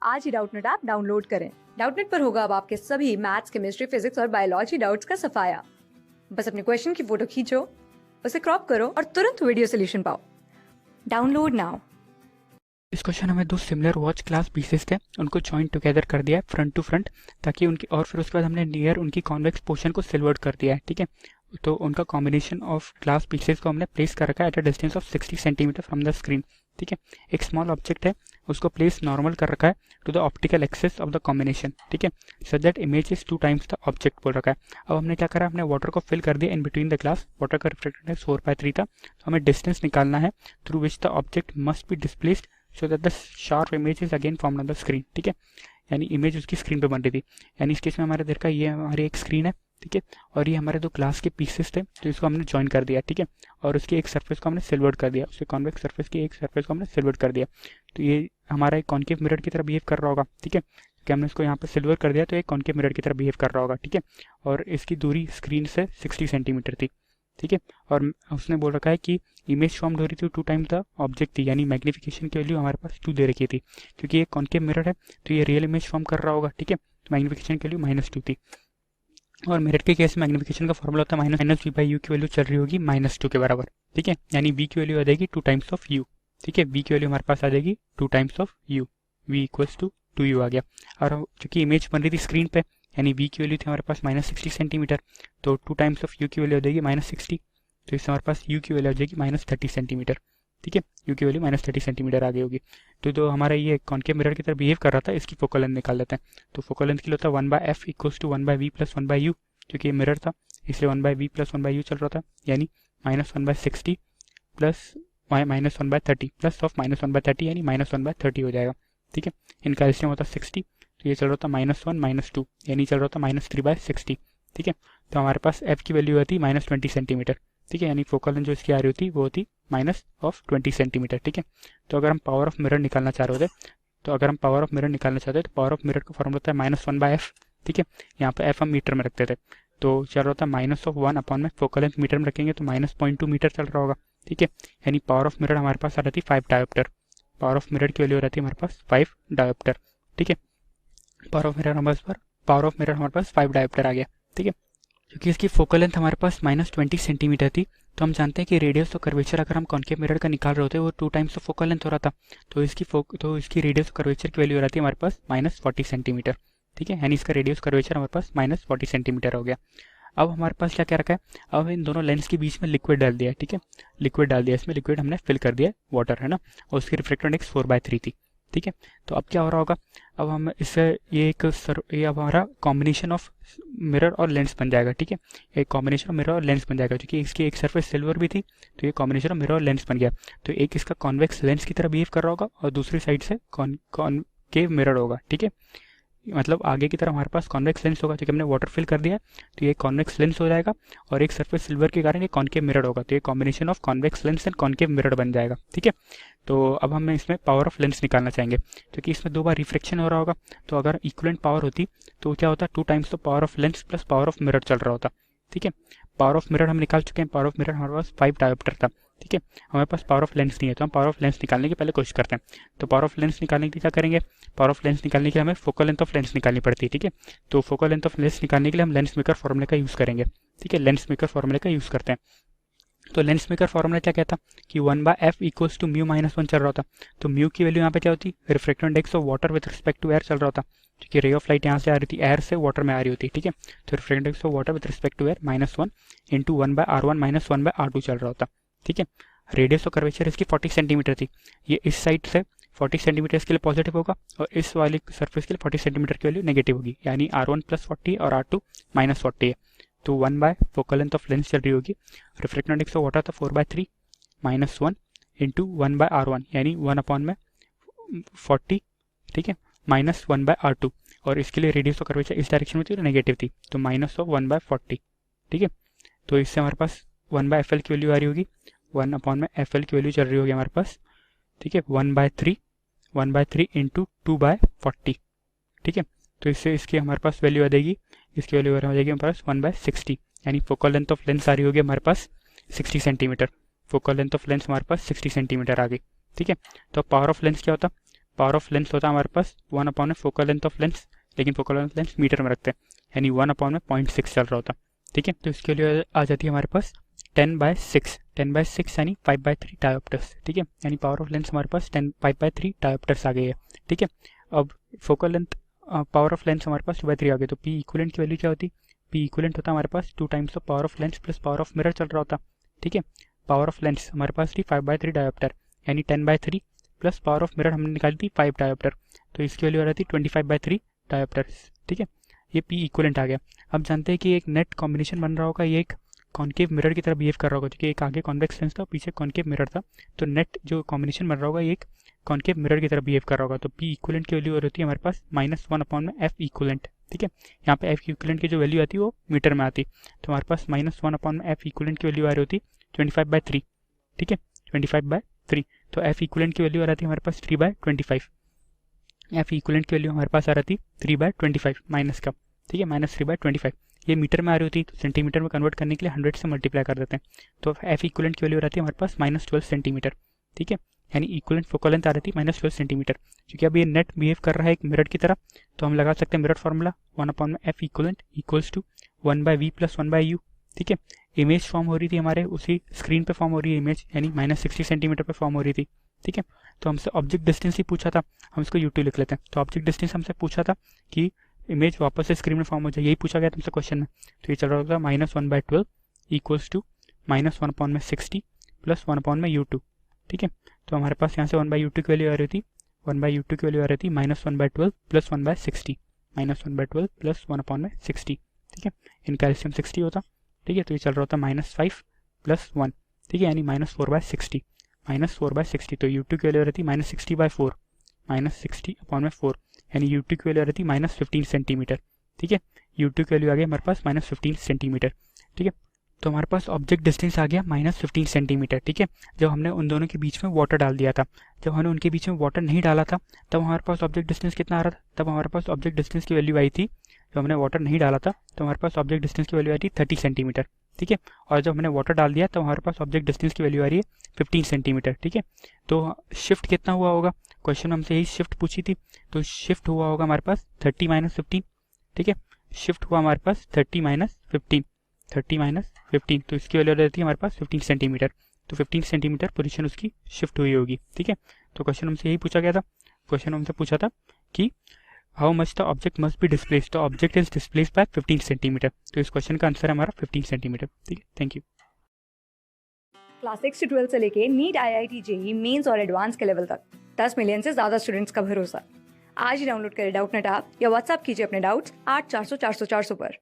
आज ही Doubtnut app download करें। Doubtnut पर होगा अब आपके सभी मैथ्स, केमिस्ट्री, फिजिक्स और बायोलॉजी डाउट्स का सफाया। बस अपने क्वेश्चन की फोटो खींचो, उसे क्रॉप करो और तुरंत वीडियो सोल्यूशन पाओ। Download now. इस क्वेश्चन हमें दो सिमिलर वॉच क्लास पीसेस थे, उनको जॉइन टुगेदर कर दिया है फ्रंट टू फ्रंट, ताकि उनकी और फिर उसके बाद हमने नियर उनकी कॉन्वेक्स पोर्शन को सिल्वर्ड कर दिया है। ठीक है, तो उनका कॉम्बिनेशन ऑफ ग्लास पीसेस को हमने प्लेस कर रखा है at a distance of 60 centimetre from the screen. ठीक है, एक स्मॉल ऑब्जेक्ट है, उसको प्लेस नॉर्मल कर रखा है to the optical axis of the combination. ठीक है, such that image is 2 times the object बोल रखा है। अब हमने क्या करा, हमने वाटर को फिल कर दिया in between the glass. Water का रिफ्रैक्टिव इंडेक्स 4/3 था, तो हमें डिस्टेंस निकालना है through which the object must be displaced so that the sharp image is again formed on the screen. ठीक है, यानी इमेज उसकी स्क्रीन पे बन रही थी। यानी इस केस में हमारे देखा ये हमारी एक स्क्रीन है। ठीक है, और ये हमारे दो ग्लास के पीसेस थे, तो इसको हमने ज्वाइन कर दिया। ठीक है, और उसकी एक सरफेस को हमने सिल्वर्ड कर दिया, उसके कॉन्वेक्स सरफेस की एक सरफेस को हमने सिल्वर्ड कर दिया। तो ये हमारा एक कॉन्केव मिरर की तरह बिहेव कर रहा होगा। ठीक है, कि हमने इसको यहाँ पे सिल्वर कर दिया तो एक कॉन्केव मिरर की तरह बिहेव कर रहा होगा। ठीक है, और इसकी दूरी स्क्रीन से 60 सेंटीमीटर थी। ठीक है, और उसने बोल रखा है कि इमेज फॉर्म हो रही थी 2 टाइम द ऑब्जेक्ट थी, यानी मैग्निफिकेशन की वैल्यू हमारे पास 2 दे रखी थी। क्योंकि ये कॉन्केव मिरर है तो ये रियल इमेज फॉर्म कर रहा होगा। ठीक है, तो मैग्निफिकेशन की वैल्यू -2 थी। और मिरर के केस में मैग्निफिकेशन का फॉर्मूला होता है -v/u की वैल्यू चल रही होगी -2 के बराबर। ठीक है, यानी v की वैल्यू आ जाएगी 2 टाइम्स ऑफ u। ठीक है, v की वैल्यू हमारे पास आ जाएगी 2 times of u, v equals to 2u आ गया। और चूंकि इमेज बन रही थी स्क्रीन पे, यानी v की वैल्यू थी हमारे पास -60 सेंटीमीटर, तो 2 टाइम्स ऑफ u की वैल्यू आ जाएगी -60, तो इससे हमारे पास u की वैल्यू आ जाएगी -30 सेंटीमीटर। ठीक है, u की वैल्यू -30 सेंटीमीटर आ गई होगी। तो हमारा ये कॉन्केव मिरर की तरह बिहेव कर रहा था, इसकी फोकल लेंथ निकाल लेते हैं। तो फोकल लेंथ के लिए होता है 1/f equals to 1/v plus 1/u, क्योंकि ये मिरर था इसलिए 1/v प्लस 1/u चल रहा था, यानी -1/60 प्लस -1/30 प्लस ऑफ -1/30 यानी -1/30 हो जाएगा। ठीक है, इनका एलसीएम होता है 60, तो ये चल रहा था -1 -2 यानी चल रहा था -3/60। ठीक है, तो हमारे पास f की वैल्यू होती है -20 सेंटीमीटर। ठीक है, यानी फोकल लेंथ जो इसकी आ रही होती वो होती -20 सेंटीमीटर। ठीक है, तो अगर हम पावर ऑफ मिरर निकालना चाह रहे होते तो पावर ऑफ मिरर का फॉर्मूला होता है -1/f। ठीक है, यहाँ पे f हम मीटर में रखते थे, तो चल रहा था -1 में फोकल लेंथ मीटर में रखेंगे तो -0.2 मीटर चल रहा होगा। ठीक है, यानी पावर ऑफ मिरर हमारे पास आ रही थी 5 डायोप्टर। पावर ऑफ मिरर की वैल्यू रहती है हमारे पास 5 डायोप्टर। ठीक है, पावर ऑफ मिरर हमारे पास 5 डायोप्टर आ गया। ठीक है, क्योंकि इसकी फोकल लेंथ हमारे पास -20 सेंटीमीटर थी, तो हम जानते हैं कि रेडियस और कर्वेचर अगर हम कॉन्केव मिरर का निकाल रहे होते वो 2 टाइम्स ऑफ फोकल लेंथ हो रहा था, तो इसकी रेडियस और कर्वेचर की वैल्यू रहती है हमारे पास -40 सेंटीमीटर। ठीक है, यानी इसका रेडियस कर्वेचर हमारे पास -40 सेंटीमीटर हो गया। अब हमारे पास क्या क्या रखा है, अब इन दोनों लेंस के बीच में लिक्विड डाल दिया है। ठीक है, लिक्विड डाल दिया, इसमें लिक्विड हमने फिल कर दिया, वाटर है ना, और उसकी रिफ्रैक्टिव इंडेक्स 4/3 थी। ठीक है, तो अब क्या हो रहा होगा, अब हम इससे ये अब हमारा कॉम्बिनेशन ऑफ मिरर और लेंस बन जाएगा। ठीक है, एक कॉम्बिनेशन ऑफ मिरर और लेंस बन जाएगा, क्योंकि इसकी एक सरफेस सिल्वर भी थी, तो ये कॉम्बिनेशन ऑफ मिरर और लेंस बन गया। तो एक इसका कॉन्वेक्स लेंस की तरह बिहेव कर रहा होगा और दूसरी साइड से कॉनकेव मिरर होगा। ठीक है, मतलब आगे की तरफ हमारे पास कॉन्वेक्स लेंस होगा, क्योंकि हमने वाटर फिल कर दिया है, तो ये कॉन्वेक्स लेंस हो जाएगा, और एक सरफेस सिल्वर के कारण ये कॉनकेव मिरर होगा, तो ये combination of convex lens and concave mirror बन जाएगा। ठीक है, तो अब हम इसमें पावर ऑफ लेंस निकालना चाहेंगे, क्योंकि इसमें 2 बार रिफ्रैक्शन हो रहा होगा, तो अगर इक्वलेंट पावर होती तो क्या होता, 2 टाइम्स तो power of lens plus power of mirror चल रहा होता। ठीक है, पावर ऑफ मिरर हम निकाल चुके हैं, पावर ऑफ मिरर हमारे पास 5 डायोप्टर था। ठीक है, हमारे पास पावर ऑफ लेंस नहीं है, तो हम पावर ऑफ लेंस निकालने की पहले कोशिश करते हैं। तो पावर ऑफ लेंस निकालने के लिए क्या करेंगे, पावर ऑफ लेंस निकालने के लिए हमें फोकल लेंथ ऑफ लेंस निकालनी पड़ती है। ठीक है, तो फोकल लेंथ ऑफ लेंस निकालने के लिए हम लेंस मेकर फॉर्मूले का यूज़ करेंगे। ठीक है, लेंस मेकर फॉर्मूले का यूज़ करते हैं। तो लेंस मेकर फॉर्मूला क्या कहता कि 1/f इक्वल्स टू म्यू -1 चल रहा था, तो म्यू की वैल्यू यहाँ पे क्या होती, refractive index of water with respect to air चल रहा होता, क्योंकि रे ऑफ लाइट यहाँ से आ रही थी, एयर से वाटर में आ रही होती। ठीक है, तो refractive index of water with respect to air -1 into 1/r1 -1/r2 चल रहा होता। ठीक है, रेडियस और कर्वेचर इसकी 40 सेंटीमीटर थी, ये इस साइड से 40 सेंटीमीटर के लिए पॉजिटिव होगा और इस वाली सरफेस के लिए 40 सेंटीमीटर की वैल्यू नेगेटिव होगी, यानी r1 + 40 और r2 -40 है। तो 1 फोकल लेंथ ऑफ लेंस चल रही होगी, रिफ्रैक्टिव इंडेक्स ऑफ वाटर था 4/3 -1 इंटू 1/r1 यानी 1/40। ठीक है, -1/r2, और इसके लिए रेडियस और कर्वेचर इस डायरेक्शन में थी तो नेगेटिव थी, तो -1/40। ठीक है, तो इससे हमारे पास 1/fl की वैल्यू आ रही होगी, 1/fl की वैल्यू चल रही होगी हमारे पास। ठीक है, 1/3 इंटू 2/40। ठीक है, तो इससे इसकी हमारे पास वैल्यू आ जाएगी, इसकी वैल्यू हो जाएगी हमारे पास 1/60, यानी फोकल लेंथ ऑफ लेंस आ रही होगी हमारे पास 60 centimetre. Focal length of lens हमारे पास 60 सेंटीमीटर आ गई। ठीक है, तो पावर ऑफ लेंस क्या होता, पावर ऑफ लेंस होता है हमारे पास 1 में फोकल लेंथ ऑफ लेंस, लेकिन फोकल लेंथ लेंस मीटर में रखते हैं, यानी 1 में 0.6 चल रहा होता। ठीक है, तो इसके लिए आ जाती है हमारे पास 10/6 यानी 5/3 डायोप्टर्स। ठीक है, यानी पावर ऑफ लेंस हमारे पास 5/3 डायोप्टर्स आ गई है। ठीक है, अब focal length power of lens हमारे पास 2/3 आ गई, तो पी इक्विवेलेंट की वैल्यू क्या होती? पी इक्विवेलेंट होता हमारे पास 2 times of power of lens plus power of mirror चल रहा होता। ठीक है, पावर ऑफ लेंस हमारे पास थी 5/3 डायोप्टर, यानी 10/3 प्लस पावर ऑफ मिरर हमने निकाली थी 5 डायोप्टर, तो इसकी वैल्यू आ रही थी 25/3 डायोप्टर्स। ठीक है, ये पी इक्विवेलेंट आ गया। अब जानते हैं कि एक नेट कॉम्बिनेशन बन रहा होगा, ये एक कॉन्केव मिरर की तरह बिहेव कर रहा होगा, क्योंकि एक आगे कॉन्वेक्स लेंस था पीछे कॉन्केव मिरर था, तो नेट जो कॉम्बिनेशन बन रहा होगा ये एक कॉन्केव मिरर की तरह बिहेव कर रहा होगा। तो पी इक्विवेलेंट की वैल्यू होती है हमारे पास -1 में एफ इक्विवेलेंट। ठीक है, यहाँ पे एफ इक्विवेलेंट की जो वैल्यू आती है वो मीटर में आती, तो हमारे पास -1 में एफ इक्विवेलेंट की वैल्यू आ रही होती 25/3। ठीक है, 25/3, तो एफ इक्विवेलेंट की वैल्यू आ रही थी हमारे पास 3/25। एफ इक्विवेलेंट की वैल्यू हमारे पास आ रही थी 3/25 माइनस का। ठीक है, -3/25, ये मीटर में आ रही होती तो सेंटीमीटर में कन्वर्ट करने के लिए 100 से मल्टीप्लाई कर देते हैं, तो एफ इक्विवेलेंट की वैल्यू रहती है हमारे पास -12 सेंटीमीटर। ठीक है, यानी इक्विवेलेंट फोकल लेंथ आ रही थी -12 सेंटीमीटर। क्योंकि अब ये नेट बिहेव कर रहा है एक मिरर की तरह, तो हम लगा सकते हैं मिरर फार्मूला 1 में F equivalent equals to 1/v + 1/u। ठीक है, इमेज फॉर्म हो रही थी हमारे उसी स्क्रीन पे फॉर्म हो रही है इमेज, यानी -60 सेंटीमीटर पे फॉर्म हो रही थी। ठीक है, तो हमसे ऑब्जेक्ट डिस्टेंस ही पूछा था, हम इसको U2 लिख लेते हैं। तो ऑब्जेक्ट डिस्टेंस हमसे पूछा था कि इमेज वापस से स्क्रीन में फॉर्म हो जाए, यही पूछा गया तुमसे क्वेश्चन में। तो ये चल रहा होगा -1/12 इक्वल्स टू -1 में 60 प्लस 1 में U2। ठीक है, तो हमारे पास यहाँ से 1/U2 की वैल्यू आ रही थी, 1/U2 की वैल्यू आ रही थी -1/12 प्लस 1/60, -1/12 प्लस 1 में 60। ठीक है, इनका एलसीएम 60 होता। ठीक है, तो ये चल रहा होता -5 + 1। ठीक है, यानी -4/60, -4/60, तो U2 की वैल्यू रहती -60/4, -60/4, यानी U2 की वैल्यू रहती -15 सेंटीमीटर। ठीक है, U2 की वैल्यू आ गई हमारे पास -15 सेंटीमीटर। ठीक है, तो हमारे पास ऑब्जेक्ट डिस्टेंस आ गया -15 सेंटीमीटर। ठीक है, जब हमने उन दोनों के बीच में वाटर डाल दिया था, जब हमने उनके बीच में वाटर नहीं डाला था तब हमारे पास ऑब्जेक्ट डिस्टेंस कितना आ रहा था? तब हमारे पास ऑब्जेक्ट डिस्टेंस की वैल्यू आई थी, जब हमने वाटर नहीं डाला था तो हमारे पास ऑब्जेक्ट डिस्टेंस की वैल्यू आई थी 30 सेंटीमीटर। ठीक है, और जब हमने वाटर डाल दिया तो हमारे पास ऑब्जेक्ट डिस्टेंस की वैल्यू आ रही है 15 सेंटीमीटर। ठीक है, तो शिफ्ट कितना हुआ होगा? क्वेश्चन में हमसे यही शिफ्ट पूछी थी, तो शिफ्ट हुआ होगा हमारे पास 30 - 15। ठीक है, शिफ्ट हुआ हमारे पास 30 - 15, 30 - 15, तो इसकी वैल्यू रहती है हमारे पास 15 सेंटीमीटर। तो 15 सेंटीमीटर पोजीशन उसकी शिफ्ट हुई होगी। ठीक है, तो क्वेश्चन हमसे यही पूछा गया था। क्वेश्चन हमसे पूछा था कि how much the object must be displaced, the object is displaced by 15 centimetre. तो इस क्वेश्चन का आंसर है हमारा 15 सेंटीमीटर। ठीक है, थैंक यू। क्लास 6 से 12 से लेके नीट, IIT, JEE मेंस और एडवांस के लेवल तक 10 मिलियन से ज्यादा स्टूडेंट्स का भरोसा। आज ही डाउनलोड करें डाउटनेट ऐप या व्हाट्सएप कीजिए अपने डाउट्स 8400 400 400 पर।